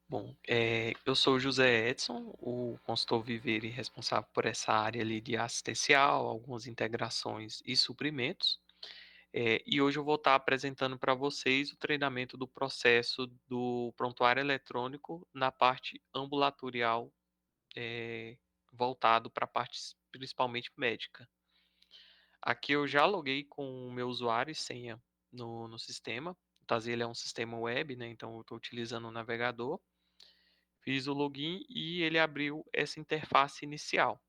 Bom, eu sou o José Edson, o consultor Viveiro e responsável por essa área ali de assistencial, algumas integrações e suprimentos. E hoje eu vou estar apresentando para vocês o treinamento do processo do prontuário eletrônico na parte ambulatorial, voltado para a parte principalmente médica. Aqui eu já loguei com o meu usuário e senha no sistema. O Tazela é um sistema web, né? Então eu estou utilizando o navegador. Fiz o login e ele abriu essa interface inicial.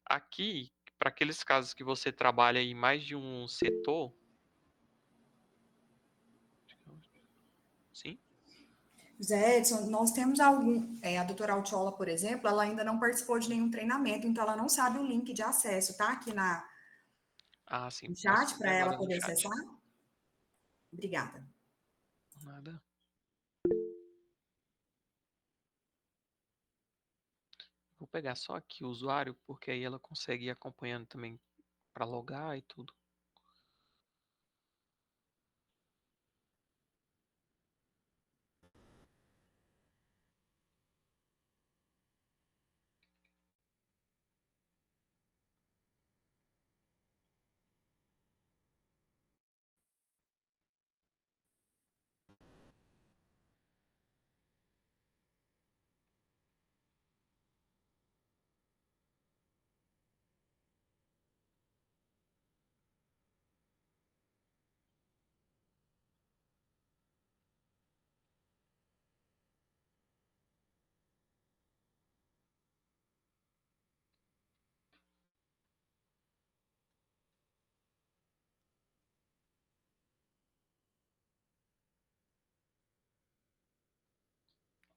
Aqui, para aqueles casos que você trabalha em mais de um setor, sim? Zé Edson, nós temos a doutora Altiola, por exemplo, ela ainda não participou de nenhum treinamento, então ela não sabe o link de acesso, tá? Aqui Ah, sim, no posso chat, ver para ela agora no poder chat. acessar. Obrigada. Nada. Vou pegar só aqui o usuário, porque aí ela consegue ir acompanhando também para logar e tudo.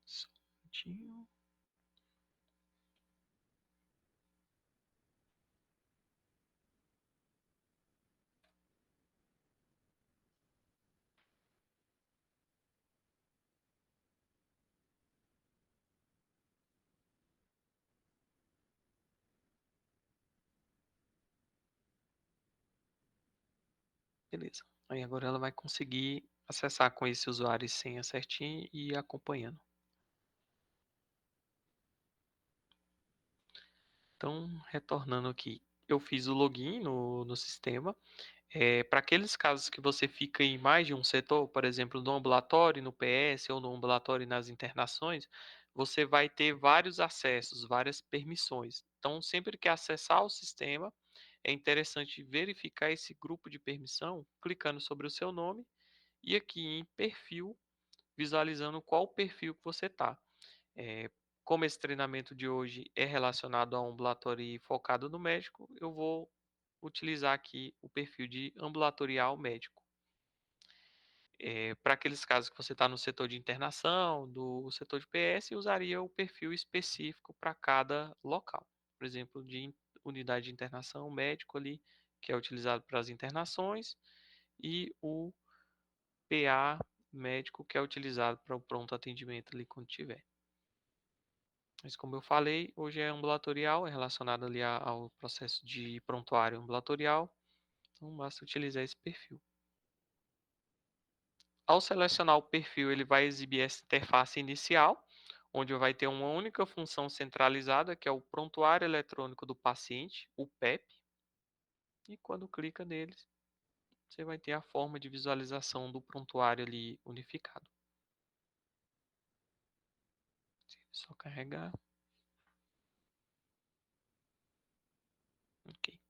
Só um minutinho. Beleza. Aí agora ela vai conseguir acessar com esse usuário e senha certinho e ir acompanhando. Então, retornando aqui, eu fiz o login no sistema. Para aqueles casos que você fica em mais de um setor, por exemplo, no ambulatório, no PS ou no ambulatório e nas internações, você vai ter vários acessos, várias permissões. Então, sempre que acessar o sistema, é interessante verificar esse grupo de permissão, clicando sobre o seu nome e aqui em perfil, visualizando qual perfil que você está. É, como esse treinamento de hoje é relacionado ao ambulatório e focado no médico, eu vou utilizar aqui o perfil de ambulatorial médico. Para aqueles casos que você está no setor de internação, do setor de PS, usaria o perfil específico para cada local. Por exemplo, de unidade de internação médico ali, que é utilizado para as internações, e o PA médico, que é utilizado para o pronto atendimento ali quando tiver. Mas como eu falei, hoje é ambulatorial, é relacionado ali ao processo de prontuário ambulatorial, então basta utilizar esse perfil. Ao selecionar o perfil, ele vai exibir essa interface inicial, onde vai ter uma única função centralizada, que é o prontuário eletrônico do paciente, o PEP, e quando clica neles, você vai ter a forma de visualização do prontuário ali unificado. Só carregar. Ok.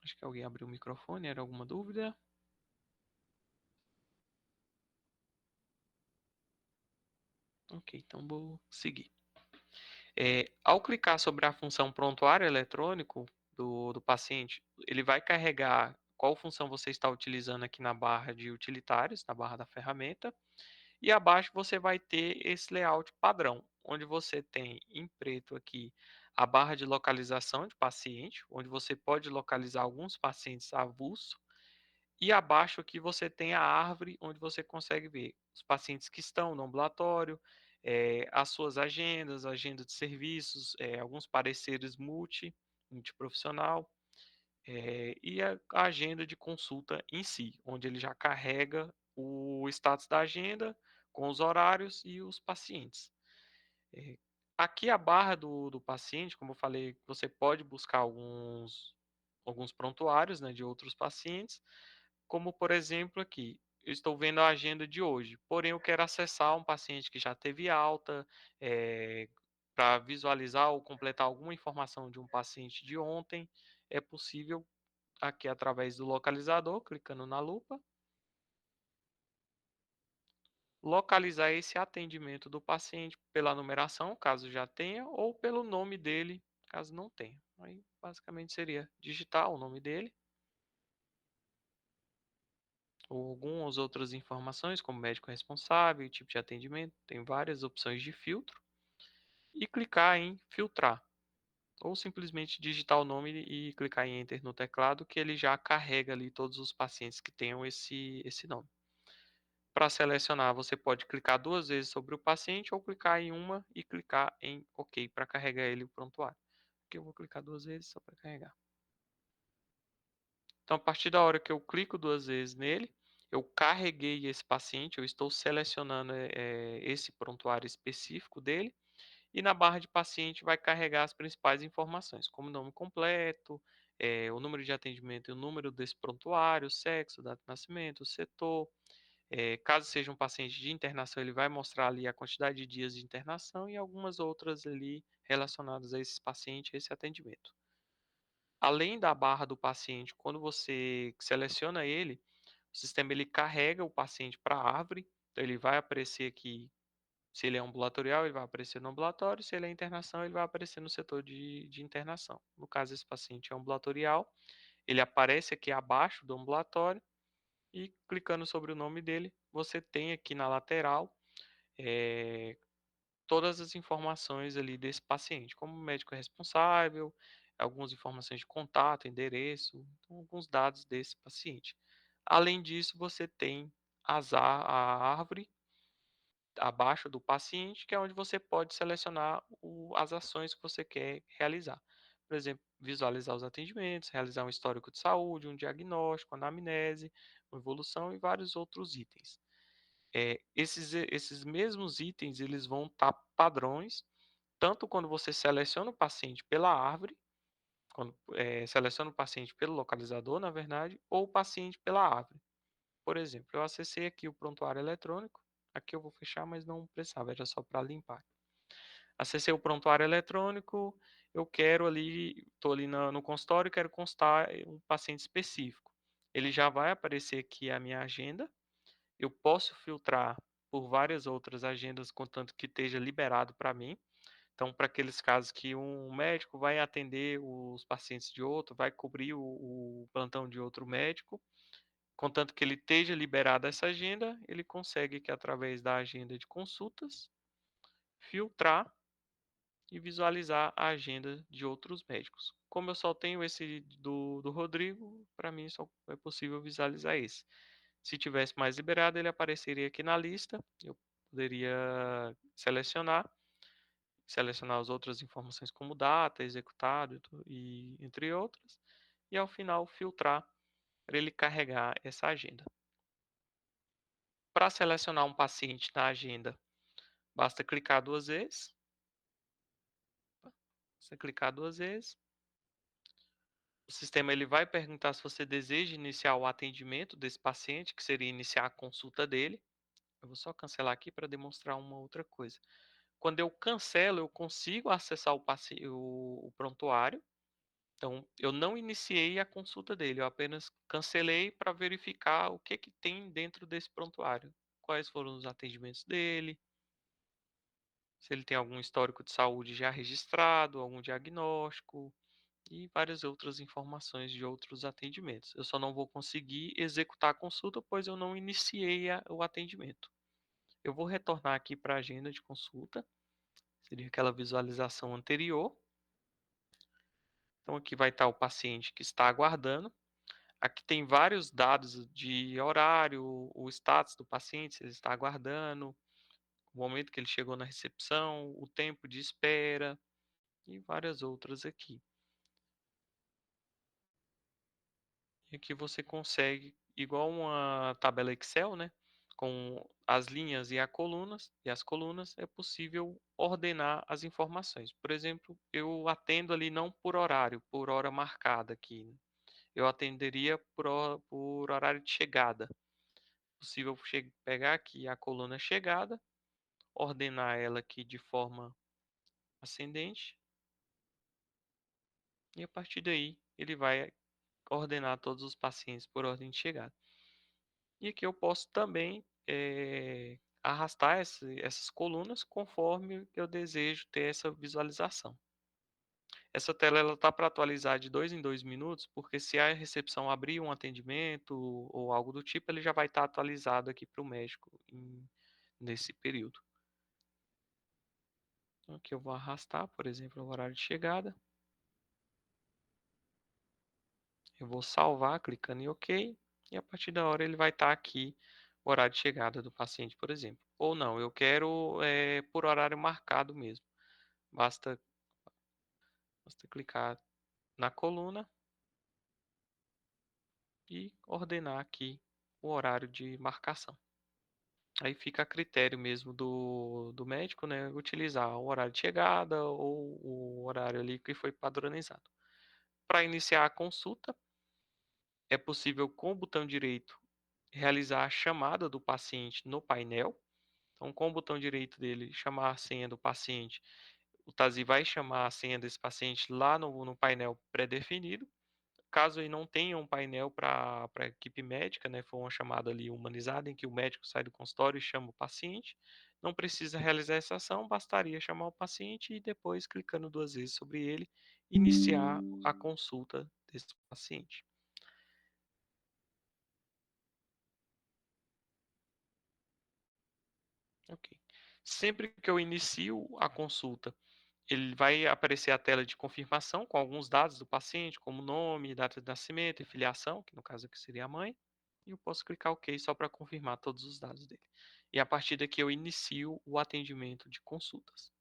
Acho que alguém abriu o microfone, era alguma dúvida? Ok, então vou seguir. Ao clicar sobre a função prontuário eletrônico do paciente, ele vai carregar qual função você está utilizando aqui na barra de utilitários, na barra da ferramenta, e abaixo você vai ter esse layout padrão, onde você tem em preto aqui a barra de localização de paciente, onde você pode localizar alguns pacientes avulso, e abaixo aqui você tem a árvore, onde você consegue ver os pacientes que estão no ambulatório, as suas agendas, agenda de serviços, alguns pareceres multiprofissional, e a agenda de consulta em si, onde ele já carrega o status da agenda, com os horários e os pacientes. Eh, Aqui a barra do paciente, como eu falei, você pode buscar alguns prontuários, né, de outros pacientes, como por exemplo aqui, eu estou vendo a agenda de hoje, porém eu quero acessar um paciente que já teve alta, para visualizar ou completar alguma informação de um paciente de ontem, é possível aqui através do localizador, clicando na lupa, localizar esse atendimento do paciente pela numeração, caso já tenha, ou pelo nome dele, caso não tenha. Aí, basicamente, seria digitar o nome dele, ou algumas outras informações, como médico responsável, tipo de atendimento, tem várias opções de filtro, e clicar em filtrar, ou simplesmente digitar o nome e clicar em Enter no teclado, que ele já carrega ali todos os pacientes que tenham esse nome. Para selecionar, você pode clicar 2 vezes sobre o paciente ou clicar em uma e clicar em OK para carregar ele o prontuário. Aqui eu vou clicar 2 vezes só para carregar. Então, a partir da hora que eu clico 2 vezes nele, eu carreguei esse paciente, eu estou selecionando esse prontuário específico dele, e na barra de paciente vai carregar as principais informações, como nome completo, o número de atendimento e o número desse prontuário, sexo, data de nascimento, setor. Caso seja um paciente de internação, ele vai mostrar ali a quantidade de dias de internação e algumas outras ali relacionadas a esse paciente, a esse atendimento. Além da barra do paciente, quando você seleciona ele, o sistema ele carrega o paciente para a árvore, então ele vai aparecer aqui, se ele é ambulatorial, ele vai aparecer no ambulatório, se ele é internação, ele vai aparecer no setor de internação. No caso, esse paciente é ambulatorial, ele aparece aqui abaixo do ambulatório, e clicando sobre o nome dele, você tem aqui na lateral eh, todas as informações ali desse paciente, como médico responsável, algumas informações de contato, endereço, então, alguns dados desse paciente. Além disso, você tem a árvore abaixo do paciente, que é onde você pode selecionar as ações que você quer realizar. Por exemplo, visualizar os atendimentos, realizar um histórico de saúde, um diagnóstico, anamnese, uma evolução e vários outros itens. Esses mesmos itens eles vão estar padrões, tanto quando você seleciona o paciente pela árvore, quando seleciona o paciente pelo localizador, na verdade, ou o paciente pela árvore. Por exemplo, eu acessei aqui o prontuário eletrônico, aqui eu vou fechar, mas não precisava, era só para limpar. Acessei o prontuário eletrônico, eu quero ali, estou ali no consultório e quero constar um paciente específico. Ele já vai aparecer aqui a minha agenda, eu posso filtrar por várias outras agendas, contanto que esteja liberado para mim. Então, para aqueles casos que um médico vai atender os pacientes de outro, vai cobrir o plantão de outro médico, contanto que ele esteja liberado essa agenda, ele consegue que através da agenda de consultas, filtrar e visualizar a agenda de outros médicos. Como eu só tenho esse do Rodrigo, para mim só é possível visualizar esse. Se tivesse mais liberado, ele apareceria aqui na lista, eu poderia selecionar as outras informações como data, executado e entre outras, e ao final filtrar para ele carregar essa agenda. Para selecionar um paciente na agenda, basta clicar 2 vezes. Você clicar 2 vezes, o sistema ele vai perguntar se você deseja iniciar o atendimento desse paciente, que seria iniciar a consulta dele. Eu vou só cancelar aqui para demonstrar uma outra coisa. Quando eu cancelo, eu consigo acessar o prontuário. Então, eu não iniciei a consulta dele, eu apenas cancelei para verificar o que tem dentro desse prontuário. Quais foram os atendimentos dele, se ele tem algum histórico de saúde já registrado, algum diagnóstico e várias outras informações de outros atendimentos. Eu só não vou conseguir executar a consulta, pois eu não iniciei o atendimento. Eu vou retornar aqui para a agenda de consulta, seria aquela visualização anterior. Então, aqui vai estar o paciente que está aguardando. Aqui tem vários dados de horário, o status do paciente, se ele está aguardando, o momento que ele chegou na recepção, o tempo de espera e várias outras aqui. E aqui você consegue, igual uma tabela Excel, né? com as linhas e as colunas, é possível ordenar as informações. Por exemplo, eu atendo ali não por horário, por hora marcada aqui. Eu atenderia por horário de chegada. É possível pegar aqui a coluna chegada, ordenar ela aqui de forma ascendente, e a partir daí ele vai ordenar todos os pacientes por ordem de chegada. E aqui eu posso também arrastar essas colunas conforme eu desejo ter essa visualização. Essa tela está para atualizar de 2 em 2 minutos, porque se a recepção abrir um atendimento ou algo do tipo, ele já vai estar atualizado aqui para o médico nesse período. Então, aqui eu vou arrastar, por exemplo, o horário de chegada. Eu vou salvar clicando em OK, e a partir da hora ele vai estar aqui o horário de chegada do paciente, por exemplo. Ou não, eu quero por horário marcado mesmo. Basta clicar na coluna e ordenar aqui o horário de marcação. Aí fica a critério mesmo do médico, né, utilizar o horário de chegada ou o horário ali que foi padronizado. Para iniciar a consulta, é possível com o botão direito realizar a chamada do paciente no painel. Então, com o botão direito dele, chamar a senha do paciente, o Tazi vai chamar a senha desse paciente lá no painel pré-definido. Caso ele não tenha um painel para a equipe médica, né, for uma chamada ali humanizada, em que o médico sai do consultório e chama o paciente, não precisa realizar essa ação, bastaria chamar o paciente e depois, clicando 2 vezes sobre ele, iniciar a consulta desse paciente. Ok. Sempre que eu inicio a consulta, ele vai aparecer a tela de confirmação com alguns dados do paciente, como nome, data de nascimento e filiação, que no caso aqui seria a mãe, e eu posso clicar OK só para confirmar todos os dados dele. E a partir daqui eu inicio o atendimento de consultas.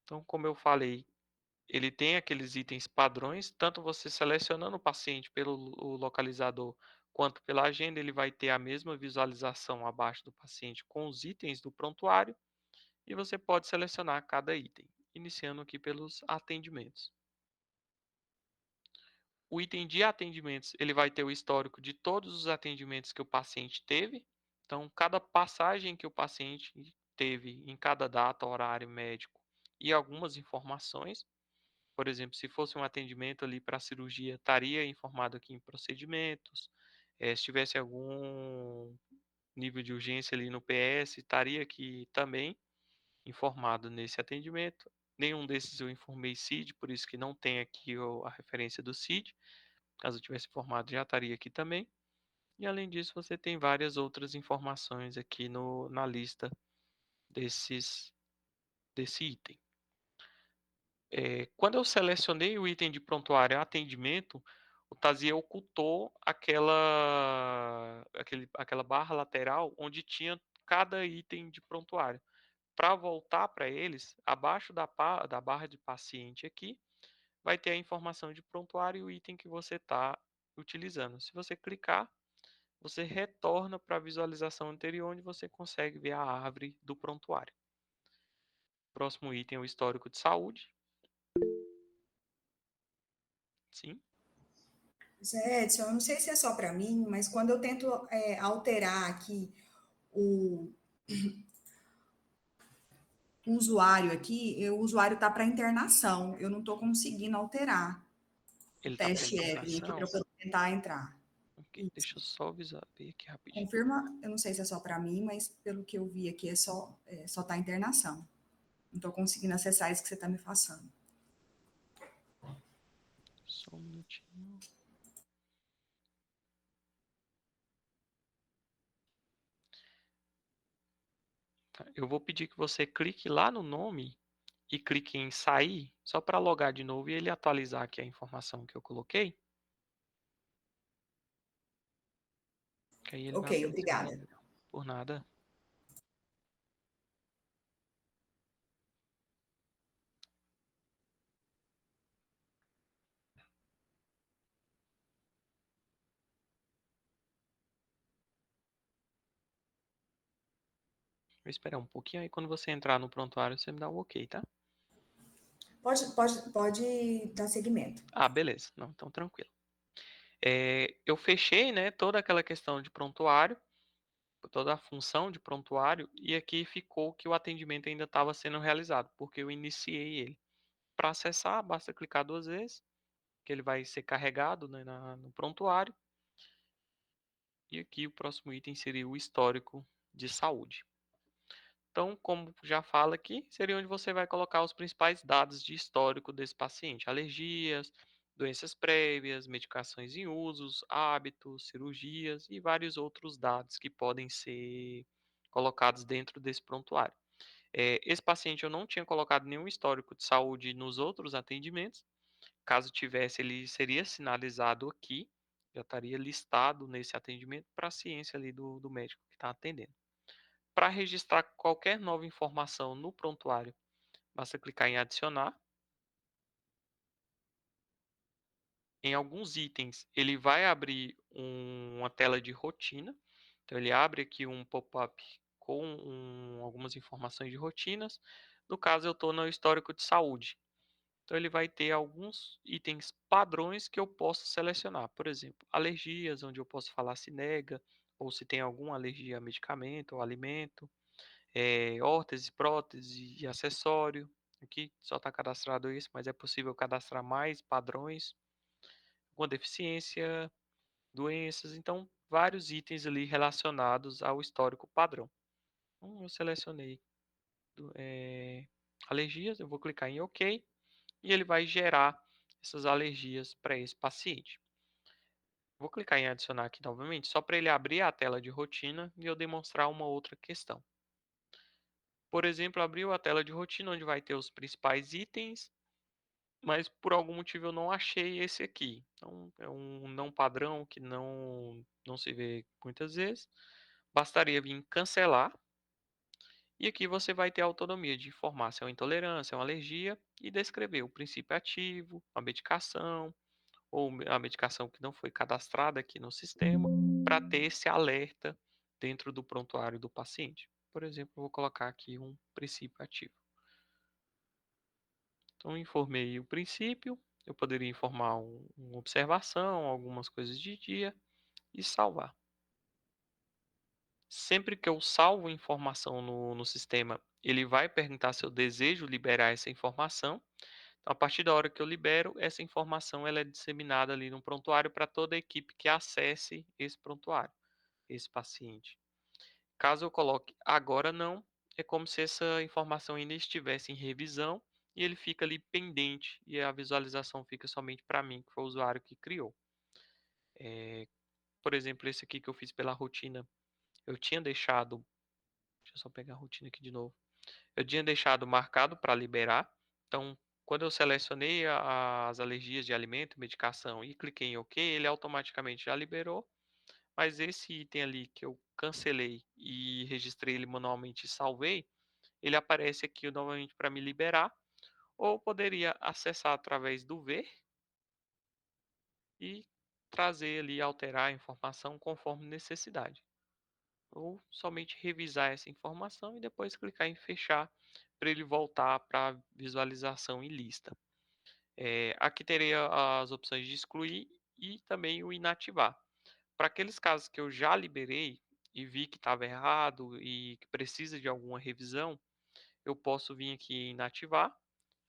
Então, como eu falei, ele tem aqueles itens padrões, tanto você selecionando o paciente pelo o localizador, quanto pela agenda, ele vai ter a mesma visualização abaixo do paciente com os itens do prontuário, e você pode selecionar cada item, iniciando aqui pelos atendimentos. O item de atendimentos, ele vai ter o histórico de todos os atendimentos que o paciente teve. Então, cada passagem que o paciente teve em cada data, horário, médico e algumas informações. Por exemplo, se fosse um atendimento ali para cirurgia, estaria informado aqui em procedimentos. Se tivesse algum nível de urgência ali no PS, estaria aqui também informado nesse atendimento. Nenhum desses eu informei CID, por isso que não tem aqui a referência do CID. Caso eu tivesse informado, já estaria aqui também. E além disso, você tem várias outras informações aqui na lista desse item. Quando eu selecionei o item de prontuário atendimento, o Tazia ocultou aquela barra lateral onde tinha cada item de prontuário. Para voltar para eles, abaixo da barra de paciente aqui, vai ter a informação de prontuário e o item que você está utilizando. Se você clicar, você retorna para a visualização anterior, onde você consegue ver a árvore do prontuário. Próximo item é o histórico de saúde. Sim. Zé Edson, eu não sei se é só para mim, mas quando eu tento alterar aqui o usuário aqui, o usuário está para internação. Eu não estou conseguindo alterar o Ele está para teste Evelyn aqui para internação. eu poder tentar entrar. Ok, deixa eu só ver aqui rapidinho. Confirma, eu não sei se é só para mim, mas pelo que eu vi aqui só tá internação. Não estou conseguindo acessar isso que você está me passando. Só um minutinho. Tá, eu vou pedir que você clique lá no nome e clique em sair, só para logar de novo e ele atualizar aqui a informação que eu coloquei. Que aí ele vai Ok, aparecer na obrigada. tela. Por nada. Vou esperar um pouquinho, aí quando você entrar no prontuário, você me dá o ok, tá? Pode dar seguimento. Ah, beleza. Não, então tranquilo. Eu fechei, né, toda aquela questão de prontuário, toda a função de prontuário, e aqui ficou que o atendimento ainda estava sendo realizado, porque eu iniciei ele. Para acessar, basta clicar 2 vezes, que ele vai ser carregado, né, no prontuário. E aqui o próximo item seria o histórico de saúde. Então, como já fala aqui, seria onde você vai colocar os principais dados de histórico desse paciente: alergias, doenças prévias, medicações em usos, hábitos, cirurgias e vários outros dados que podem ser colocados dentro desse prontuário. Esse paciente eu não tinha colocado nenhum histórico de saúde nos outros atendimentos. Caso tivesse, ele seria sinalizado aqui, já estaria listado nesse atendimento para a ciência ali do médico que está atendendo. Para registrar qualquer nova informação no prontuário, basta clicar em adicionar. Em alguns itens, ele vai abrir uma tela de rotina. Então, ele abre aqui um pop-up com algumas informações de rotinas. No caso, eu estou no histórico de saúde. Então, ele vai ter alguns itens padrões que eu posso selecionar. Por exemplo, alergias, onde eu posso falar se nega ou se tem alguma alergia a medicamento ou alimento. Órtese, prótese e acessório. Aqui só está cadastrado isso, mas é possível cadastrar mais padrões. Alguma deficiência, doenças. Então, vários itens ali relacionados ao histórico padrão. Então, eu selecionei alergias, eu vou clicar em OK. E ele vai gerar essas alergias para esse paciente. Vou clicar em adicionar aqui novamente, só para ele abrir a tela de rotina e eu demonstrar uma outra questão. Por exemplo, abriu a tela de rotina, onde vai ter os principais itens, mas por algum motivo eu não achei esse aqui. Então, é um não padrão que não se vê muitas vezes. Bastaria vir em cancelar, e aqui você vai ter a autonomia de informar se é uma intolerância, uma alergia, e descrever o princípio ativo, a medicação, ou a medicação que não foi cadastrada aqui no sistema, para ter esse alerta dentro do prontuário do paciente. Por exemplo, eu vou colocar aqui um princípio ativo. Então, informei o princípio, eu poderia informar uma observação, algumas coisas de dia e salvar. Sempre que eu salvo informação no sistema, ele vai perguntar se eu desejo liberar essa informação. Então, a partir da hora que eu libero, essa informação ela é disseminada ali no prontuário para toda a equipe que acesse esse prontuário, esse paciente. Caso eu coloque agora não, é como se essa informação ainda estivesse em revisão e ele fica ali pendente e a visualização fica somente para mim, que foi o usuário que criou. Por exemplo, esse aqui que eu fiz pela rotina, eu tinha deixado, deixa eu só pegar a rotina aqui de novo. Eu tinha deixado marcado para liberar. Então, quando eu selecionei as alergias de alimento, medicação e cliquei em OK, ele automaticamente já liberou. Mas esse item ali que eu cancelei e registrei ele manualmente e salvei, ele aparece aqui novamente para me liberar. Ou poderia acessar através do ver e trazer ali, alterar a informação conforme necessidade. Ou somente revisar essa informação e depois clicar em fechar para ele voltar para a visualização em lista. Aqui teria as opções de excluir e também o inativar. Para aqueles casos que eu já liberei e vi que estava errado e que precisa de alguma revisão, eu posso vir aqui em inativar,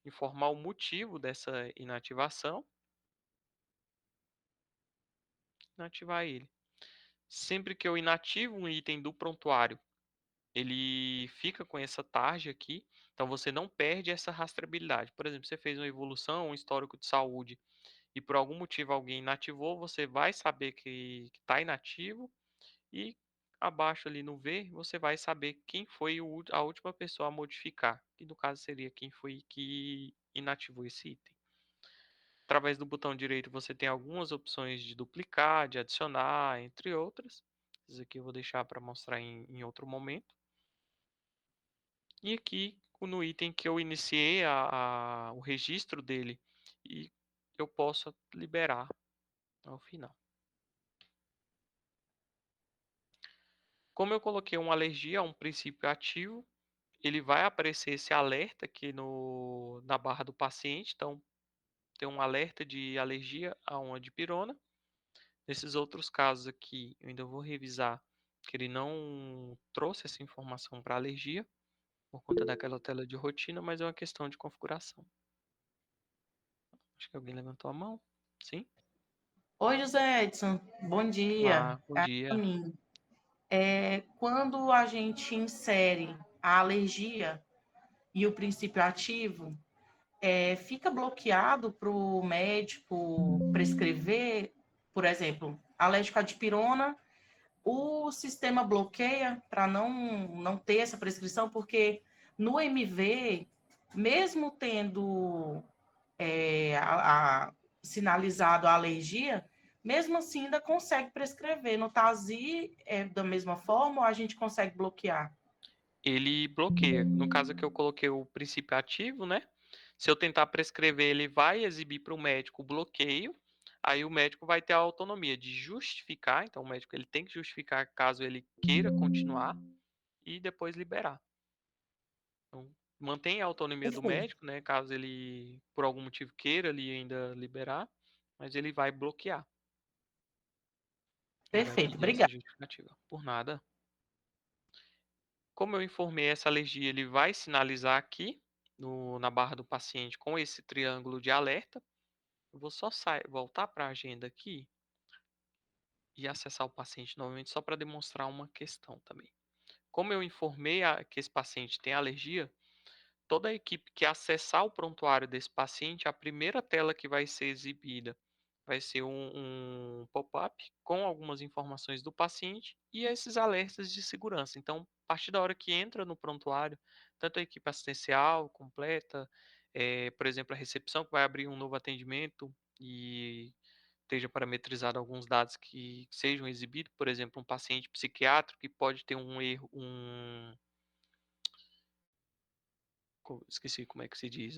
informar o motivo dessa inativação, inativar ele. Sempre que eu inativo um item do prontuário, ele fica com essa tarja aqui, então você não perde essa rastreabilidade. Por exemplo, você fez uma evolução, um histórico de saúde, e por algum motivo alguém inativou, você vai saber que está inativo, e abaixo ali no ver, você vai saber quem foi a última pessoa a modificar, que no caso seria quem foi que inativou esse item. Através do botão direito você tem algumas opções de duplicar, de adicionar, entre outras. Isso aqui eu vou deixar para mostrar em outro momento. E aqui no item que eu iniciei o registro dele e eu posso liberar ao final. Como eu coloquei uma alergia a um princípio ativo, ele vai aparecer esse alerta aqui na barra do paciente. Então, tem um alerta de alergia a uma dipirona. Nesses outros casos aqui, eu ainda vou revisar que ele não trouxe essa informação para alergia, por conta daquela tela de rotina, mas é uma questão de configuração. Acho que alguém levantou a mão. Sim? Oi, José Edson. Bom dia. Olá, bom dia. Quando a gente insere a alergia e o princípio ativo, fica bloqueado para o médico prescrever, por exemplo, alérgico à dipirona, o sistema bloqueia para não ter essa prescrição, porque no MV, mesmo tendo sinalizado a alergia, mesmo assim ainda consegue prescrever. No TASI é da mesma forma ou a gente consegue bloquear? Ele bloqueia. No caso aqui eu coloquei o princípio ativo, né? Se eu tentar prescrever, ele vai exibir para o médico o bloqueio. Aí o médico vai ter a autonomia de justificar. Então o médico ele tem que justificar caso ele queira continuar e depois liberar. Então, mantém a autonomia do Perfeito. médico, né? Caso ele por algum motivo queira ali ainda liberar, mas ele vai bloquear. Ele vai Perfeito. pedir essa Obrigada. justificativa. Por nada. Como eu informei essa alergia, ele vai sinalizar aqui na barra do paciente com esse triângulo de alerta. Eu vou só voltar para a agenda aqui e acessar o paciente novamente só para demonstrar uma questão também. Como eu informei que esse paciente tem alergia, toda a equipe que acessar o prontuário desse paciente, a primeira tela que vai ser exibida vai ser um pop-up com algumas informações do paciente e esses alertas de segurança. Então, a partir da hora que entra no prontuário, tanto a equipe assistencial completa, por exemplo, a recepção que vai abrir um novo atendimento e esteja parametrizado alguns dados que sejam exibidos, por exemplo, um paciente psiquiátrico que pode ter um erro, esqueci como é que se diz,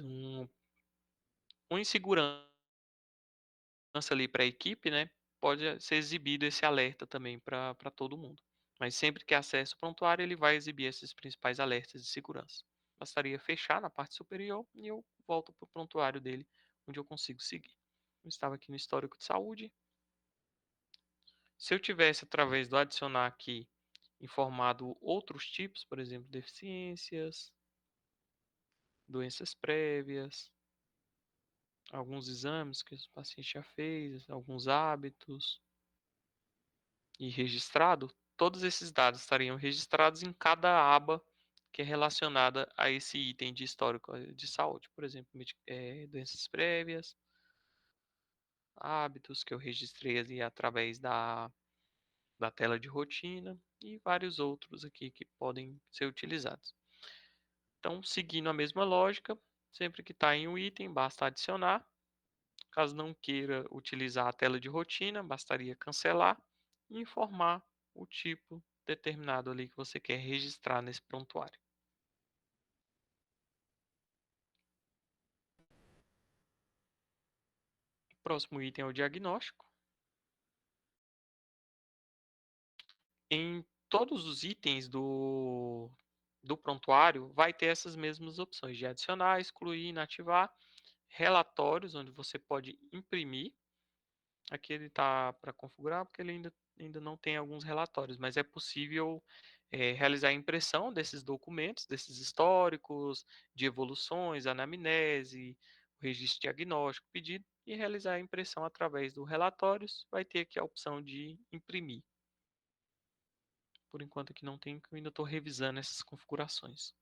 uma insegurança ali para a equipe, né? Pode ser exibido esse alerta também para todo mundo. Mas sempre que acessa o prontuário, ele vai exibir esses principais alertas de segurança. Bastaria fechar na parte superior e eu volto para o prontuário dele, onde eu consigo seguir. Eu estava aqui no histórico de saúde. Se eu tivesse, através do adicionar aqui, informado outros tipos, por exemplo, deficiências, doenças prévias, alguns exames que o paciente já fez, alguns hábitos, e registrado, todos esses dados estariam registrados em cada aba que é relacionada a esse item de histórico de saúde. Por exemplo, doenças prévias, hábitos que eu registrei ali através da tela de rotina e vários outros aqui que podem ser utilizados. Então, seguindo a mesma lógica, sempre que está em um item, basta adicionar. Caso não queira utilizar a tela de rotina, bastaria cancelar e informar o tipo determinado ali que você quer registrar nesse prontuário. O próximo item é o diagnóstico. Em todos os itens do prontuário, vai ter essas mesmas opções de adicionar, excluir, inativar, relatórios, onde você pode imprimir. Aqui ele está para configurar, porque ele ainda não tem alguns relatórios, mas é possível realizar a impressão desses documentos, desses históricos, de evoluções, anamnese, o registro diagnóstico pedido, e realizar a impressão através do relatórios. Vai ter aqui a opção de imprimir. Por enquanto aqui não tem, eu ainda estou revisando essas configurações.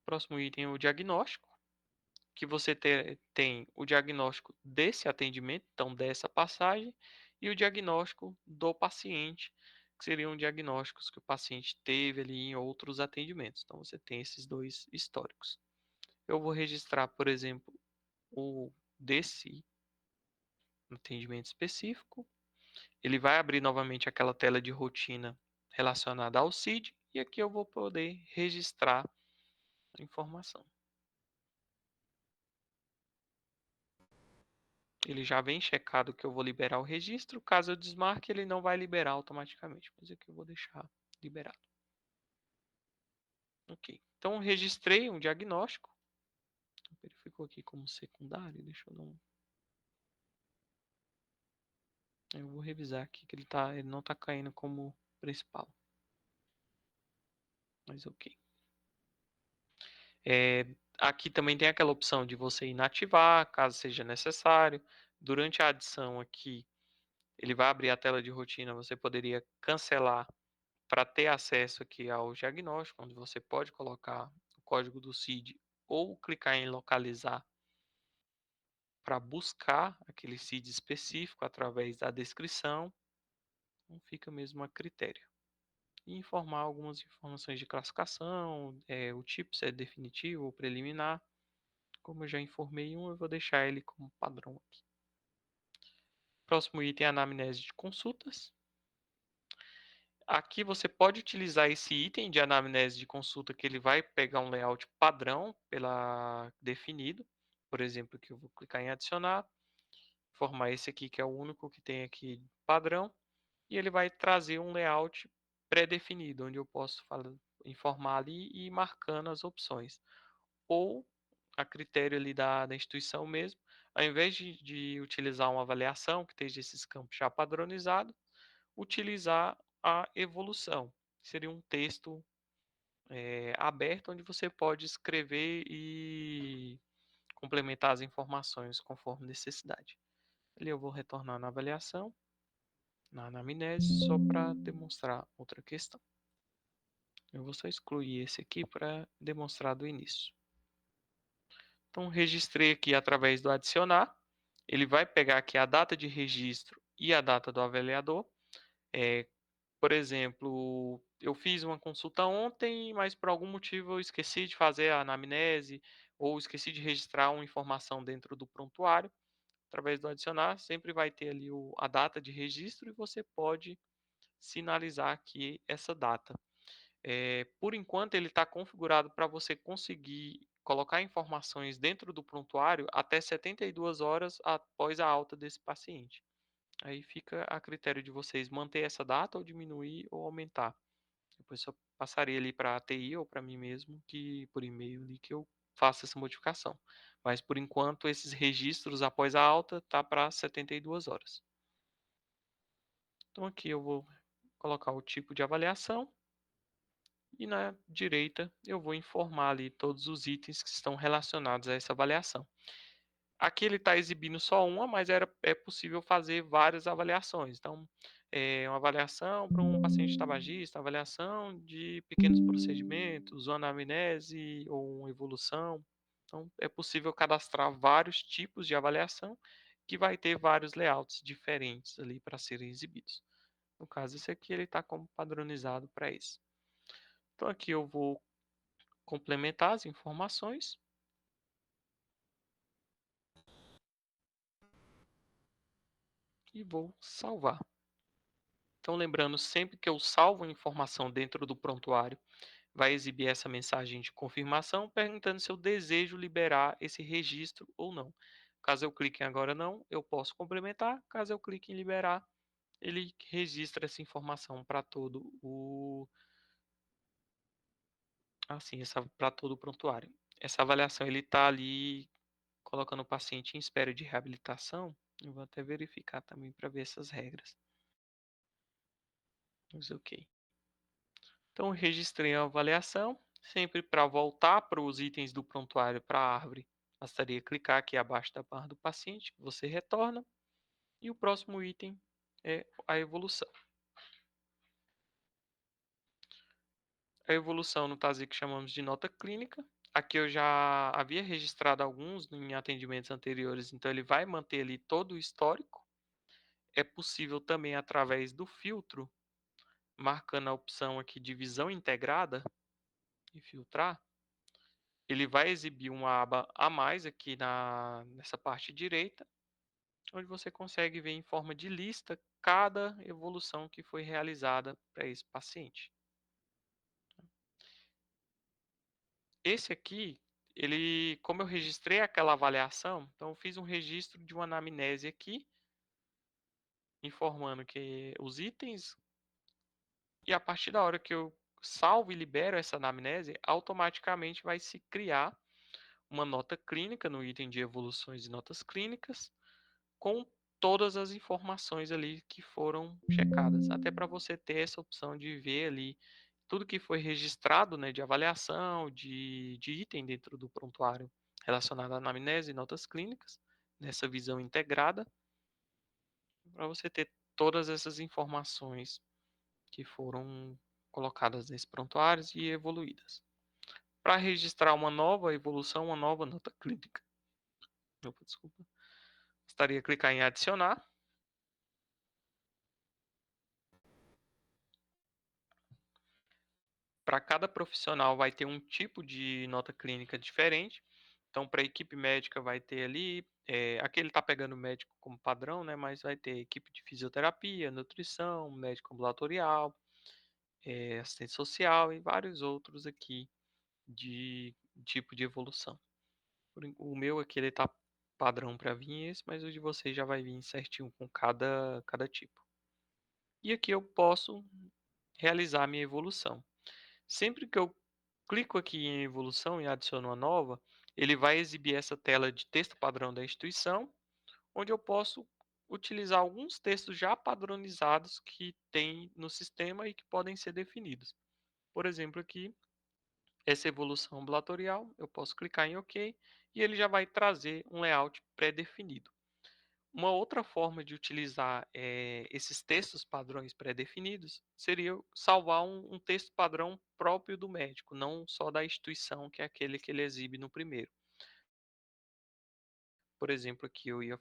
Próximo item é o diagnóstico, que você tem o diagnóstico desse atendimento, então dessa passagem, e o diagnóstico do paciente, que seriam diagnósticos que o paciente teve ali em outros atendimentos. Então você tem esses dois históricos. Eu vou registrar, por exemplo, o desse atendimento específico. Ele vai abrir novamente aquela tela de rotina relacionada ao CID, e aqui eu vou poder registrar a informação. ele já vem checado que eu vou liberar o registro. Caso eu desmarque, ele não vai liberar automaticamente, mas aqui eu vou deixar liberado. Ok, então registrei um diagnóstico. Ele ficou aqui como secundário, deixa eu dar um... Eu vou revisar aqui que ele não está caindo como principal. Mas ok. Aqui também tem aquela opção de você inativar, caso seja necessário. Durante a adição aqui, ele vai abrir a tela de rotina, você poderia cancelar para ter acesso aqui ao diagnóstico, onde você pode colocar o código do CID ou clicar em localizar para buscar aquele CID específico através da descrição. Então fica mesmo a critério. E informar algumas informações de classificação, o tipo se é definitivo ou preliminar. Como eu já informei um, eu vou deixar ele como padrão aqui. Próximo item é a anamnese de consultas. Aqui você pode utilizar esse item de anamnese de consulta, que ele vai pegar um layout padrão definido. Por exemplo, aqui eu vou clicar em adicionar, formar esse aqui que é o único que tem aqui padrão, e ele vai trazer um layout pré-definido, onde eu posso informar ali e ir marcando as opções. Ou a critério ali da instituição mesmo, ao invés de utilizar uma avaliação que esteja esses campos já padronizados, utilizar a evolução. Seria um texto aberto onde você pode escrever e complementar as informações conforme necessidade. Ali eu vou retornar na avaliação, na anamnese, só para demonstrar outra questão. Eu vou só excluir esse aqui para demonstrar do início. Então, registrei aqui através do adicionar. Ele vai pegar aqui a data de registro e a data do avaliador. Por exemplo, eu fiz uma consulta ontem, mas por algum motivo eu esqueci de fazer a anamnese ou esqueci de registrar uma informação dentro do prontuário. Através do adicionar, sempre vai ter ali a data de registro e você pode sinalizar aqui essa data. Por enquanto, ele está configurado para você conseguir colocar informações dentro do prontuário até 72 horas após a alta desse paciente. Aí fica a critério de vocês manter essa data ou diminuir ou aumentar. Depois eu passaria ali para a TI ou para mim mesmo, que por e-mail ali que eu faço essa modificação. Mas por enquanto esses registros após a alta tá para 72 horas. Então aqui eu vou colocar o tipo de avaliação e na direita eu vou informar ali todos os itens que estão relacionados a essa avaliação. Aqui ele está exibindo só uma, mas é possível fazer várias avaliações. Então, uma avaliação para um paciente tabagista, avaliação de pequenos procedimentos, uma anamnese ou uma evolução. Então, é possível cadastrar vários tipos de avaliação que vai ter vários layouts diferentes ali para serem exibidos. No caso, esse aqui ele está como padronizado para esse. Então, aqui eu vou complementar as informações. E vou salvar. Então, lembrando, sempre que eu salvo a informação dentro do prontuário, vai exibir essa mensagem de confirmação perguntando se eu desejo liberar esse registro ou não. Caso eu clique em agora não, eu posso complementar. Caso eu clique em liberar, ele registra essa informação para todo o para todo o prontuário. Essa avaliação ele está ali colocando o paciente em espera de reabilitação. Eu vou até verificar também para ver essas regras. Mas ok. Então, registrei a avaliação. Sempre para voltar para os itens do prontuário para a árvore, bastaria clicar aqui abaixo da barra do paciente, você retorna. E o próximo item é a evolução. A evolução no TASI que chamamos de nota clínica. Aqui eu já havia registrado alguns em atendimentos anteriores, então ele vai manter ali todo o histórico. É possível também através do filtro, marcando a opção aqui de visão integrada e filtrar. Ele vai exibir uma aba a mais aqui nessa parte direita, onde você consegue ver em forma de lista cada evolução que foi realizada para esse paciente. Esse aqui, como eu registrei aquela avaliação, então eu fiz um registro de uma anamnese aqui, informando que os itens, e a partir da hora que eu salvo e libero essa anamnese, automaticamente vai se criar uma nota clínica no item de evoluções e notas clínicas, com todas as informações ali que foram checadas, até para você ter essa opção de ver ali tudo que foi registrado, né, de avaliação, de item dentro do prontuário relacionado à anamnese e notas clínicas, nessa visão integrada, para você ter todas essas informações que foram colocadas nesse prontuário e evoluídas. Para registrar uma nova evolução, uma nova nota clínica, opa, desculpa, bastaria clicar em adicionar. Para cada profissional vai ter um tipo de nota clínica diferente. Então, para a equipe médica vai ter ali, aqui ele está pegando médico como padrão, né? Mas vai ter equipe de fisioterapia, nutrição, médico ambulatorial, assistente social e vários outros aqui de tipo de evolução. O meu aqui ele está padrão para vir esse, mas o de vocês já vai vir certinho com cada tipo. E aqui eu posso realizar a minha evolução. Sempre que eu clico aqui em evolução e adiciono uma nova, ele vai exibir essa tela de texto padrão da instituição, onde eu posso utilizar alguns textos já padronizados que tem no sistema e que podem ser definidos. Por exemplo, aqui, essa evolução ambulatorial, eu posso clicar em OK e ele já vai trazer um layout pré-definido. Uma outra forma de utilizar esses textos padrões pré-definidos seria salvar um texto padrão próprio do médico, não só da instituição, que é aquele que ele exibe no primeiro. Por exemplo, aqui eu ia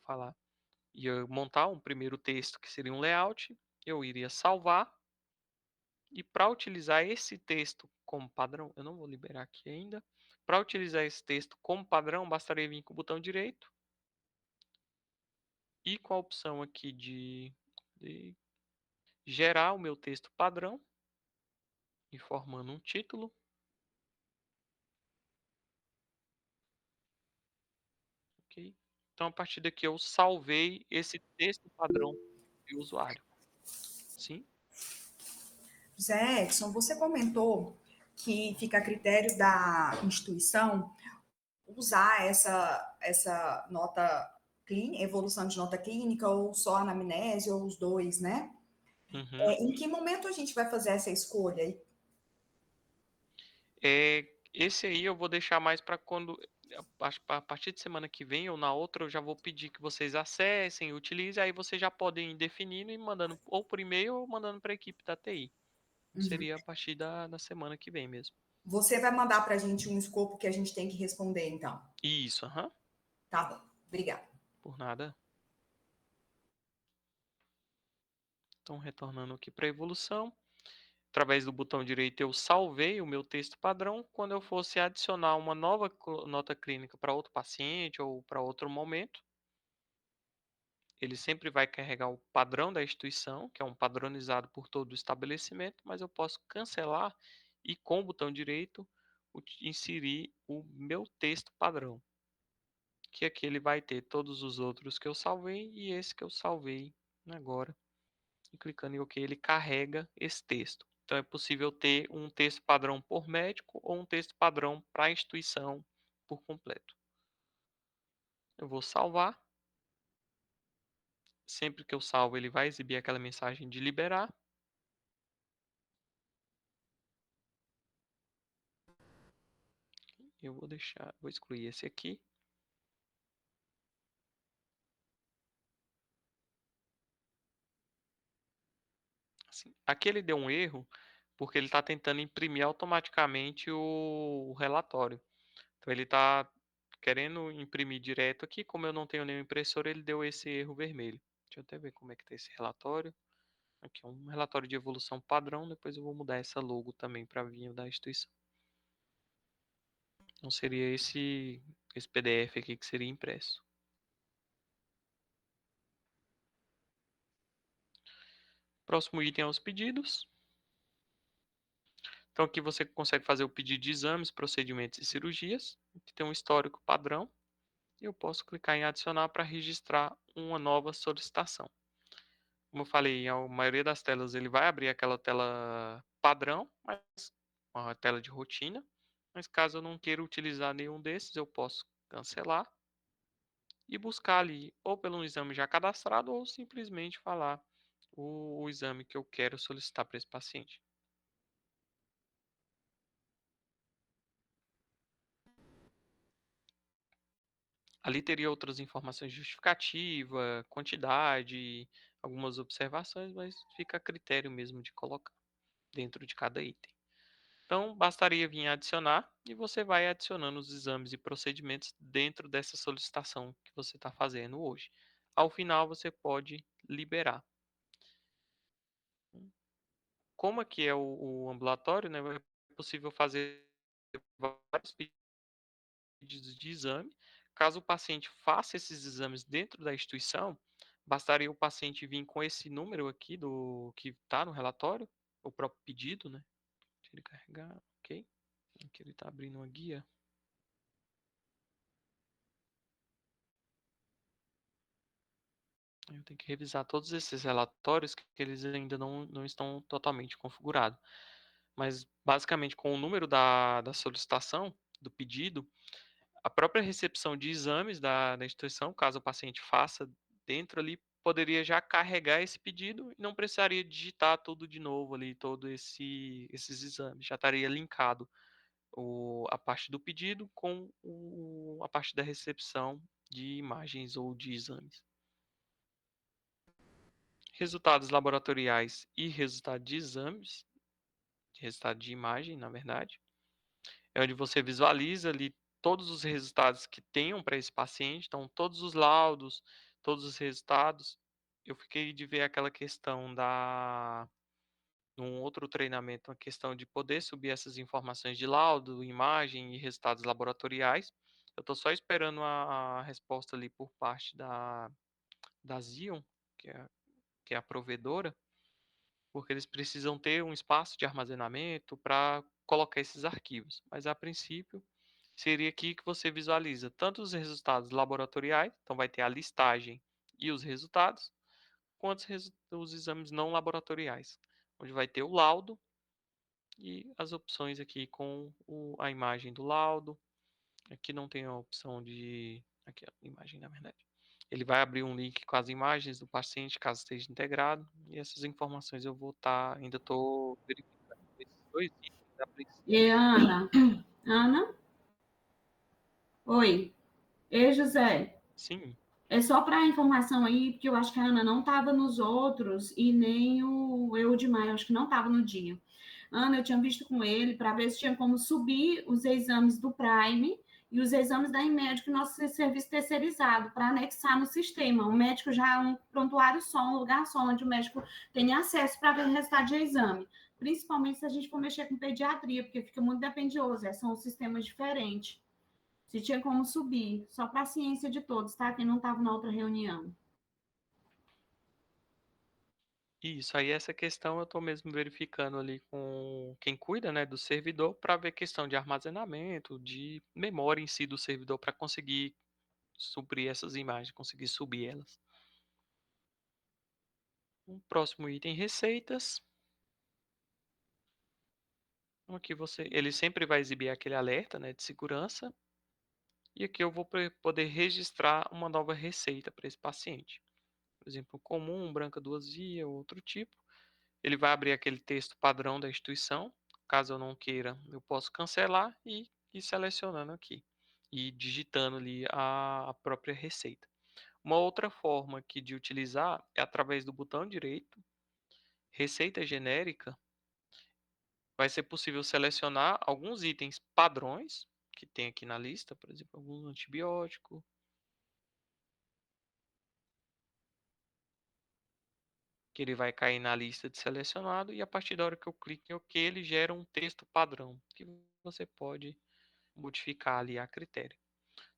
montar um primeiro texto que seria um layout, eu iria salvar, e para utilizar esse texto como padrão, eu não vou liberar aqui ainda, para utilizar esse texto como padrão, bastaria vir com o botão direito e com a opção aqui de gerar o meu texto padrão, informando um título. Ok? Então, a partir daqui, eu salvei esse texto padrão do usuário. Sim? José Edson, você comentou que fica a critério da instituição usar essa nota clínica, evolução de nota clínica, ou só anamnese, ou os dois, né? Uhum. Em que momento a gente vai fazer essa escolha? Esse aí eu vou deixar mais para quando, a partir de semana que vem ou na outra, eu já vou pedir que vocês acessem, utilizem, aí vocês já podem ir definindo e mandando ou por e-mail ou mandando para a equipe da TI. Seria a partir da semana que vem mesmo. Você vai mandar para a gente um escopo que a gente tem que responder, então. Isso, aham. Tá bom. Obrigada. Por nada. Então, retornando aqui para a evolução. Através do botão direito eu salvei o meu texto padrão. Quando eu fosse adicionar uma nova nota clínica para outro paciente ou para outro momento, ele sempre vai carregar o padrão da instituição, que é um padronizado por todo o estabelecimento, mas eu posso cancelar e com o botão direito inserir o meu texto padrão, que aqui ele vai ter todos os outros que eu salvei e esse que eu salvei agora. E clicando em OK, ele carrega esse texto. Então, é possível ter um texto padrão por médico ou um texto padrão para a instituição por completo. Eu vou salvar. Sempre que eu salvo, ele vai exibir aquela mensagem de liberar. Eu vou excluir esse aqui. Assim, aqui ele deu um erro, porque ele está tentando imprimir automaticamente o relatório. Então, ele está querendo imprimir direto aqui. Como eu não tenho nenhum impressor, ele deu esse erro vermelho. Deixa eu até ver como é que está esse relatório. Aqui é um relatório de evolução padrão. Depois eu vou mudar essa logo também para vir da instituição. Então, seria esse PDF aqui que seria impresso. Próximo item é os pedidos. Então, aqui você consegue fazer o pedido de exames, procedimentos e cirurgias, que tem um histórico padrão, e eu posso clicar em adicionar para registrar uma nova solicitação. Como eu falei, a maioria das telas ele vai abrir aquela tela padrão, mas uma tela de rotina. Mas caso eu não queira utilizar nenhum desses, eu posso cancelar e buscar ali ou pelo exame já cadastrado ou simplesmente falar o exame que eu quero solicitar para esse paciente. Ali teria outras informações justificativa, quantidade, algumas observações, mas fica a critério mesmo de colocar dentro de cada item. Então, bastaria vir adicionar e você vai adicionando os exames e procedimentos dentro dessa solicitação que você está fazendo hoje. Ao final, você pode liberar. Como aqui é o ambulatório, né, é possível fazer vários pedidos de exame. Caso o paciente faça esses exames dentro da instituição, bastaria o paciente vir com esse número aqui do que está no relatório, o próprio pedido, né? Deixa ele carregar, ok? Aqui ele está abrindo uma guia. Eu tenho que revisar todos esses relatórios que eles ainda não estão totalmente configurados. Mas, basicamente, com o número da solicitação, do pedido, a própria recepção de exames da instituição, caso o paciente faça dentro ali, poderia já carregar esse pedido e não precisaria digitar tudo de novo ali, todos esses exames. Já estaria linkado a parte do pedido com a parte da recepção de imagens ou de exames. Resultados laboratoriais e resultado de exames, resultado de imagem, na verdade, é onde você visualiza ali todos os resultados que tenham para esse paciente, então todos os laudos, todos os resultados. Eu fiquei de ver aquela questão num outro treinamento, a questão de poder subir essas informações de laudo, imagem e resultados laboratoriais. Eu estou só esperando a resposta ali por parte da Zion, que é a provedora, porque eles precisam ter um espaço de armazenamento para colocar esses arquivos. Mas a princípio, seria aqui que você visualiza tanto os resultados laboratoriais, então vai ter a listagem e os resultados, quanto os exames não laboratoriais, onde vai ter o laudo e as opções aqui com a imagem do laudo. Aqui não tem a opção de... Aqui a imagem, na verdade. Ele vai abrir um link com as imagens do paciente, caso esteja integrado. E essas informações eu vou estar... Ainda estou verificando esses dois itens a princípio. E Ana? Ana? Oi. Ei, José. Sim. É só para informação aí, porque eu acho que a Ana não estava nos outros e nem o Eudimar, eu acho que não estava no dia. Ana, eu tinha visto com ele para ver se tinha como subir os exames do Prime e os exames da Inmédico, nosso serviço terceirizado, para anexar no sistema. O médico já é um prontuário só, um lugar só, onde o médico tem acesso para ver o resultado de exame. Principalmente se a gente for mexer com pediatria, porque fica muito dependioso, são sistemas diferentes. Se tinha como subir, só para a ciência de todos, tá? Quem não estava na outra reunião. Isso, aí essa questão eu estou mesmo verificando ali com quem cuida, né, do servidor para ver questão de armazenamento, de memória em si do servidor para conseguir suprir essas imagens, conseguir subir elas. O próximo item, receitas. Aqui ele sempre vai exibir aquele alerta, né, de segurança. E aqui eu vou poder registrar uma nova receita para esse paciente. Por exemplo, comum, branca duas vias, outro tipo. Ele vai abrir aquele texto padrão da instituição. Caso eu não queira, eu posso cancelar e ir selecionando aqui. E digitando ali a própria receita. Uma outra forma aqui de utilizar é através do botão direito, receita genérica. Vai ser possível selecionar alguns itens padrões que tem aqui na lista, por exemplo, algum antibiótico, que ele vai cair na lista de selecionado e a partir da hora que eu clico em OK, ele gera um texto padrão que você pode modificar ali a critério.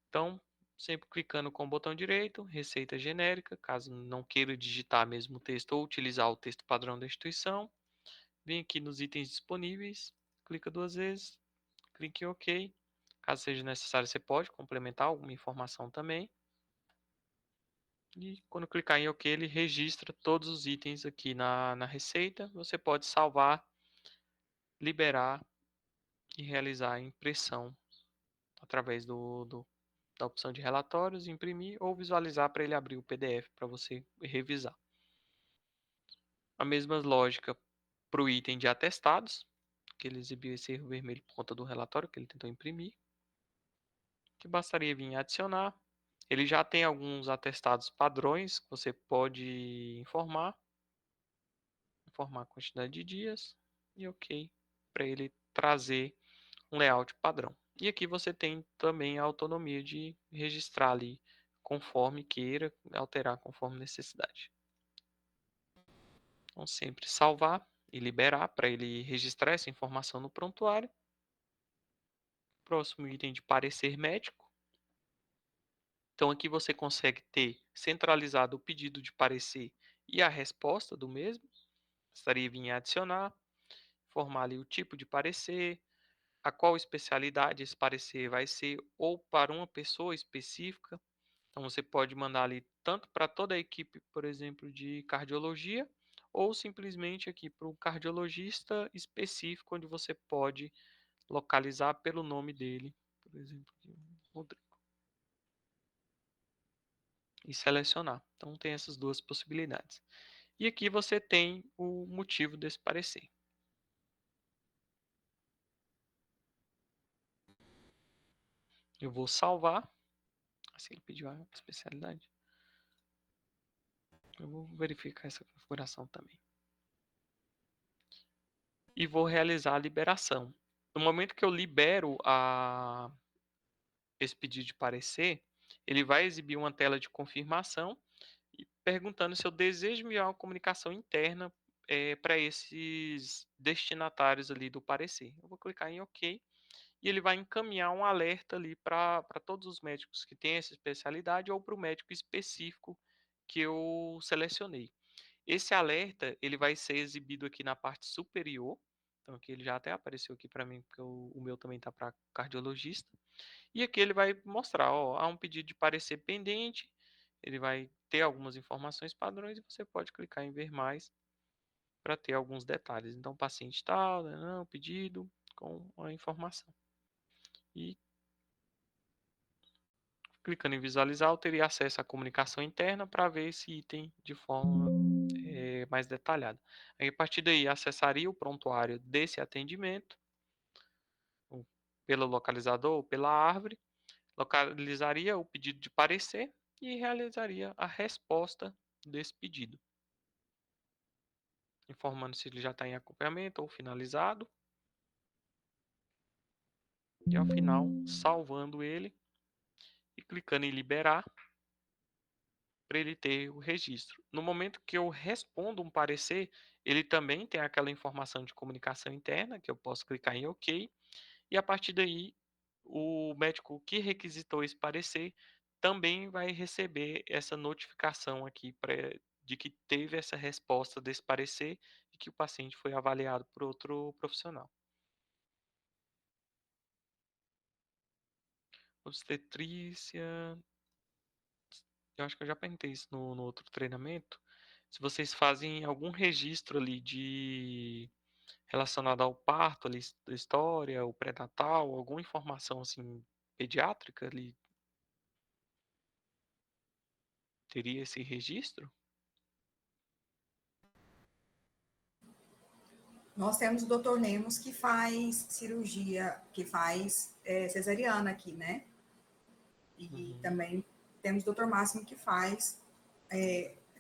Então, sempre clicando com o botão direito, receita genérica, caso não queira digitar mesmo o texto ou utilizar o texto padrão da instituição, vem aqui nos itens disponíveis, clica 2 vezes, clique em OK. Caso seja necessário, você pode complementar alguma informação também. E quando clicar em OK, ele registra todos os itens aqui na receita. Você pode salvar, liberar e realizar a impressão através da opção de relatórios, imprimir ou visualizar para ele abrir o PDF para você revisar. A mesma lógica para o item de atestados, que ele exibiu esse erro vermelho por conta do relatório que ele tentou imprimir, que bastaria vir adicionar. Ele já tem alguns atestados padrões que você pode informar a quantidade de dias e OK para ele trazer um layout padrão. E aqui você tem também a autonomia de registrar ali conforme queira, alterar conforme necessidade. Então sempre salvar e liberar para ele registrar essa informação no prontuário. Próximo item de parecer médico. Então aqui você consegue ter centralizado o pedido de parecer e a resposta do mesmo. Estaria vir adicionar, formar ali o tipo de parecer, a qual especialidade esse parecer vai ser, ou para uma pessoa específica. Então você pode mandar ali tanto para toda a equipe, por exemplo, de cardiologia, ou simplesmente aqui para um cardiologista específico, onde você pode localizar pelo nome dele, por exemplo, Rodrigo, e selecionar. Então tem essas duas possibilidades. E aqui você tem o motivo desse parecer. Eu vou salvar. Assim ele pediu a especialidade. Eu vou verificar essa configuração também. E vou realizar a liberação. No momento que eu libero esse pedido de parecer, ele vai exibir uma tela de confirmação e perguntando se eu desejo enviar uma comunicação interna para esses destinatários ali do parecer. Eu vou clicar em OK e ele vai encaminhar um alerta ali para todos os médicos que têm essa especialidade ou para o médico específico que eu selecionei. Esse alerta ele vai ser exibido aqui na parte superior. Então aqui ele já até apareceu aqui para mim, porque o meu também está para cardiologista. E aqui ele vai mostrar, ó, há um pedido de parecer pendente. Ele vai ter algumas informações padrões e você pode clicar em ver mais para ter alguns detalhes. Então, paciente tal, não, pedido com a informação. E clicando em visualizar, eu teria acesso à comunicação interna para ver esse item de forma mais detalhada. Aí, a partir daí, acessaria o prontuário desse atendimento, pelo localizador ou pela árvore, localizaria o pedido de parecer e realizaria a resposta desse pedido, informando se ele já está em acompanhamento ou finalizado. E ao final, salvando ele e clicando em liberar para ele ter o registro. No momento que eu respondo um parecer, ele também tem aquela informação de comunicação interna, que eu posso clicar em OK, e a partir daí, o médico que requisitou esse parecer também vai receber essa notificação aqui de que teve essa resposta desse parecer e que o paciente foi avaliado por outro profissional. Obstetrícia, eu acho que eu já perguntei isso no outro treinamento. Se vocês fazem algum registro ali relacionado ao parto, ali, da história, o pré-natal, alguma informação assim pediátrica ali, teria esse registro? Nós temos o doutor Lemos que faz cirurgia, que faz cesariana aqui, né? E Uhum. também temos o doutor Máximo que faz,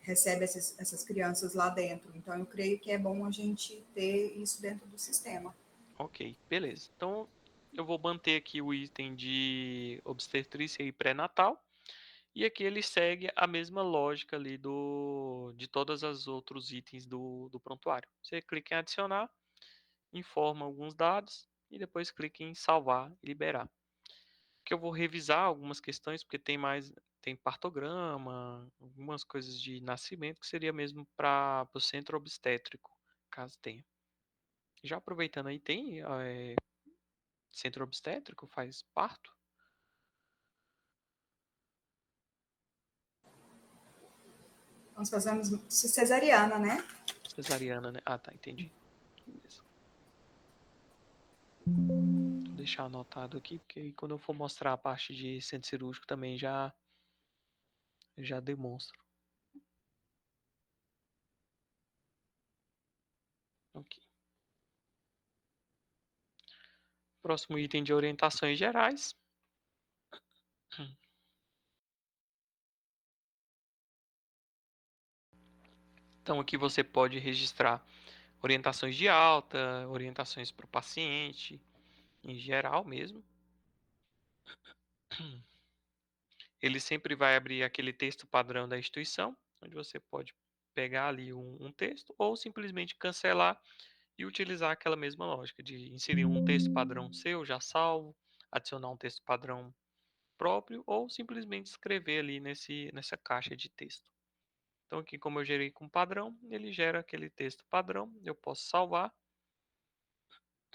recebe essas crianças lá dentro. Então, eu creio que é bom a gente ter isso dentro do sistema. Ok, beleza. Então, eu vou manter aqui o item de obstetrícia e pré-natal. E aqui ele segue a mesma lógica ali de todos os outros itens do prontuário. Você clica em adicionar, informa alguns dados e depois clica em salvar e liberar. Que eu vou revisar algumas questões, porque tem partograma, algumas coisas de nascimento que seria mesmo para o centro obstétrico, caso tenha. Já aproveitando aí, tem centro obstétrico, faz parto? Nós fazemos cesariana, né? Cesariana, né? Ah, tá, entendi. Beleza. Vou deixar anotado aqui, porque aí quando eu for mostrar a parte de centro cirúrgico também já demonstro. Ok. Próximo item de orientações gerais. Então aqui você pode registrar orientações de alta, orientações para o paciente, em geral mesmo. Ele sempre vai abrir aquele texto padrão da instituição, onde você pode pegar ali um texto ou simplesmente cancelar e utilizar aquela mesma lógica de inserir um texto padrão seu, já salvo, adicionar um texto padrão próprio ou simplesmente escrever ali nessa caixa de texto. Então aqui, como eu gerei com padrão, ele gera aquele texto padrão, eu posso salvar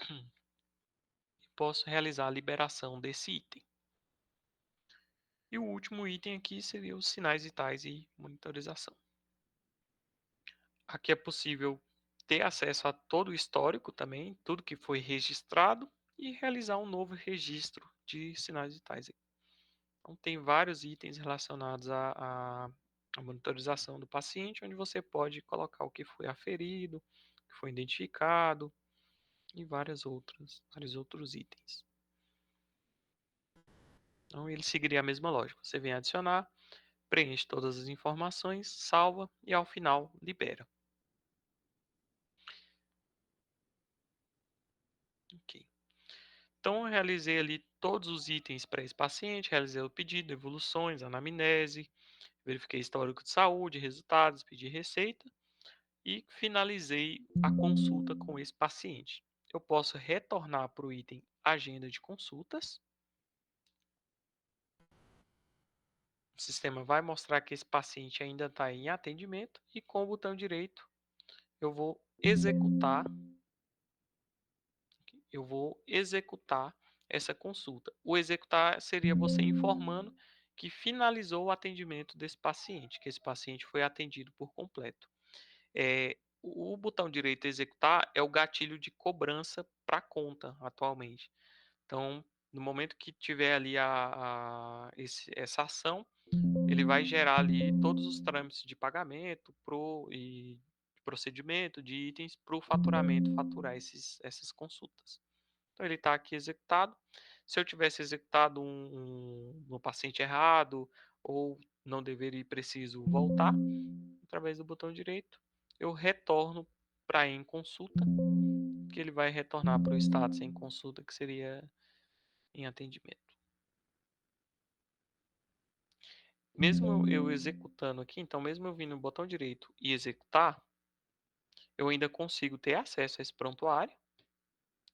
e posso realizar a liberação desse item. E o último item aqui seria os sinais vitais e monitorização. Aqui é possível ter acesso a todo o histórico também, tudo que foi registrado e realizar um novo registro de sinais vitais. Então tem vários itens relacionados à monitorização do paciente, onde você pode colocar o que foi aferido, o que foi identificado e vários outros itens. Então ele seguiria a mesma lógica. Você vem adicionar, preenche todas as informações, salva e ao final libera. Ok. Então eu realizei ali todos os itens para esse paciente, realizei o pedido, evoluções, anamnese, verifiquei histórico de saúde, resultados, pedi receita e finalizei a consulta com esse paciente. Eu posso retornar para o item agenda de consultas. O sistema vai mostrar que esse paciente ainda está em atendimento e com o botão direito eu vou executar essa consulta. O executar seria você informando que finalizou o atendimento desse paciente, que esse paciente foi atendido por completo. O botão direito executar é o gatilho de cobrança para a conta atualmente. Então, no momento que tiver ali essa ação, ele vai gerar ali todos os trâmites de pagamento e procedimento de itens para o faturamento, faturar essas consultas. Então, ele está aqui executado. Se eu tivesse executado um paciente errado ou não deveria e preciso voltar, através do botão direito, eu retorno para em consulta, que ele vai retornar para o status em consulta, que seria em atendimento. Mesmo eu executando aqui, então mesmo eu vindo no botão direito e executar, eu ainda consigo ter acesso a esse prontuário.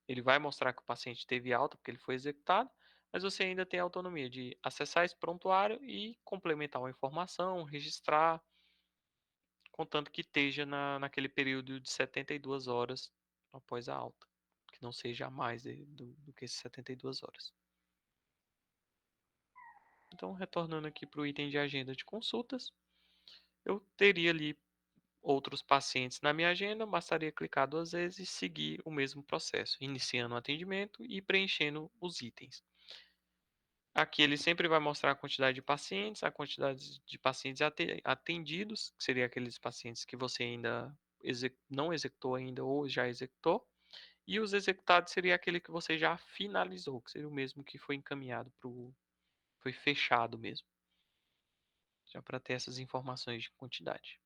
Ele vai mostrar que o paciente teve alta porque ele foi executado, mas você ainda tem a autonomia de acessar esse prontuário e complementar uma informação, registrar, contanto que esteja naquele período de 72 horas após a alta, que não seja mais do que 72 horas. Então, retornando aqui para o item de agenda de consultas, eu teria ali outros pacientes na minha agenda, bastaria clicar 2 vezes e seguir o mesmo processo, iniciando o atendimento e preenchendo os itens. Aqui ele sempre vai mostrar a quantidade de pacientes, a quantidade de pacientes atendidos, que seria aqueles pacientes que você ainda não executou ainda ou já executou, e os executados seria aquele que você já finalizou, que seria o mesmo que foi encaminhado foi fechado mesmo, já para ter essas informações de quantidade.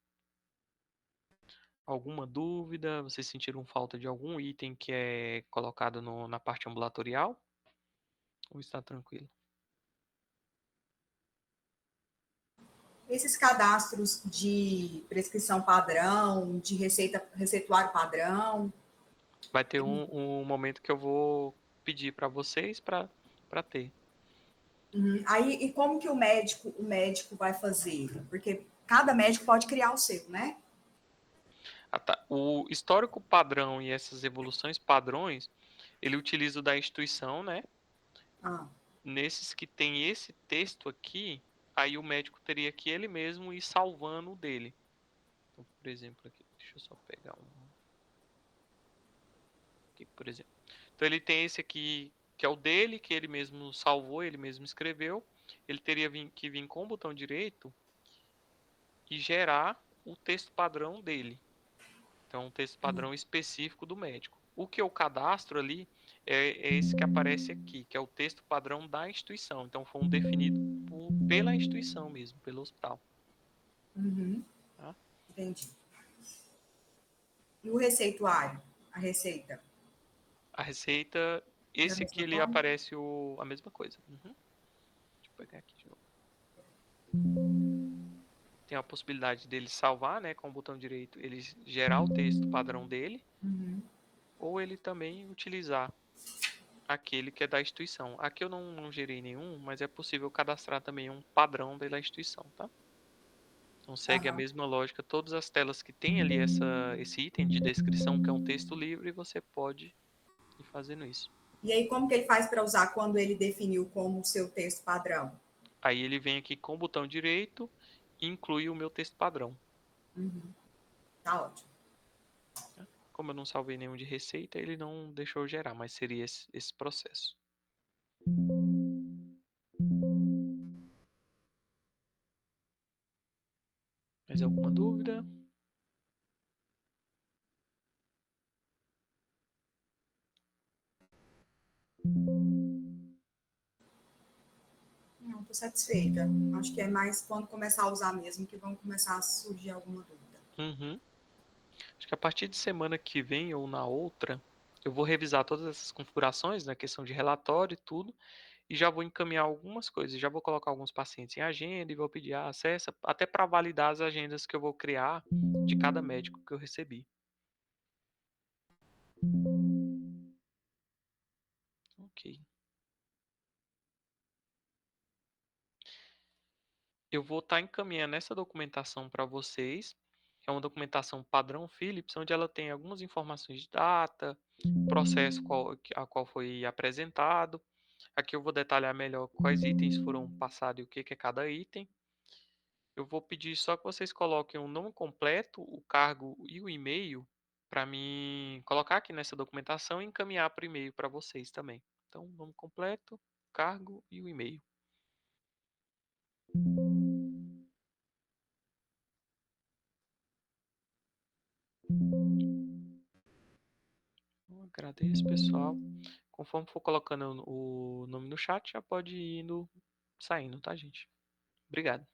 Alguma dúvida? Vocês sentiram falta de algum item que é colocado na parte ambulatorial? Ou está tranquilo? Esses cadastros de prescrição padrão, de receituário padrão. Vai ter um momento que eu vou pedir para vocês para ter. Aí, e como que o médico vai fazer? Porque cada médico pode criar o seu, né? Ah, tá. O histórico padrão e essas evoluções padrões, ele utiliza o da instituição, né? Ah, Nesses que tem esse texto aqui, aí o médico teria que ele mesmo ir salvando o dele. Então, por exemplo, aqui, deixa eu só pegar um. Aqui, por exemplo. Então ele tem esse aqui, que é o dele, que ele mesmo salvou, ele mesmo escreveu. Ele teria que vir com o botão direito e gerar o texto padrão dele. Então, um texto padrão específico do médico. O que eu cadastro ali é esse que aparece aqui, que é o texto padrão da instituição. Então, foi um definido pela instituição mesmo, pelo hospital. uhum, Tá? entendi. E o receituário? A receita? A receita, Da esse aqui mesma ele forma? aparece a mesma coisa. Uhum. Deixa eu pegar aqui de novo. Tem a possibilidade dele salvar, né, com o botão direito, ele gerar o texto padrão dele, Uhum. ou ele também utilizar aquele que é da instituição. Aqui eu não gerei nenhum, mas é possível cadastrar também um padrão da instituição, tá? Então segue a Aham. mesma lógica. Todas as telas que tem ali esse item de descrição, que é um texto livre, você pode ir fazendo isso. E aí, como que ele faz para usar quando ele definiu como seu texto padrão? Aí ele vem aqui com o botão direito e inclui o meu texto padrão. Uhum. Tá ótimo. Tá? Como eu não salvei nenhum de receita, ele não deixou eu gerar, mas seria esse processo. Mais alguma dúvida? Não, estou satisfeita. Acho que é mais quando começar a usar mesmo que vão começar a surgir alguma dúvida. Uhum. Acho que a partir de semana que vem ou na outra, eu vou revisar todas essas configurações, na questão de relatório e tudo, e já vou encaminhar algumas coisas. Já vou colocar alguns pacientes em agenda e vou pedir acesso, até para validar as agendas que eu vou criar de cada médico que eu recebi. Ok. Eu vou estar encaminhando essa documentação para vocês. É uma documentação padrão Philips, onde ela tem algumas informações de data, processo a qual foi apresentado. Aqui eu vou detalhar melhor quais itens foram passados e o que é cada item. Eu vou pedir só que vocês coloquem o nome completo, o cargo e o e-mail para mim colocar aqui nessa documentação e encaminhar por e-mail para vocês também. Então, nome completo, cargo e o e-mail. Eu agradeço, pessoal. Conforme for colocando o nome no chat, já pode ir indo, saindo, tá, gente? Obrigado.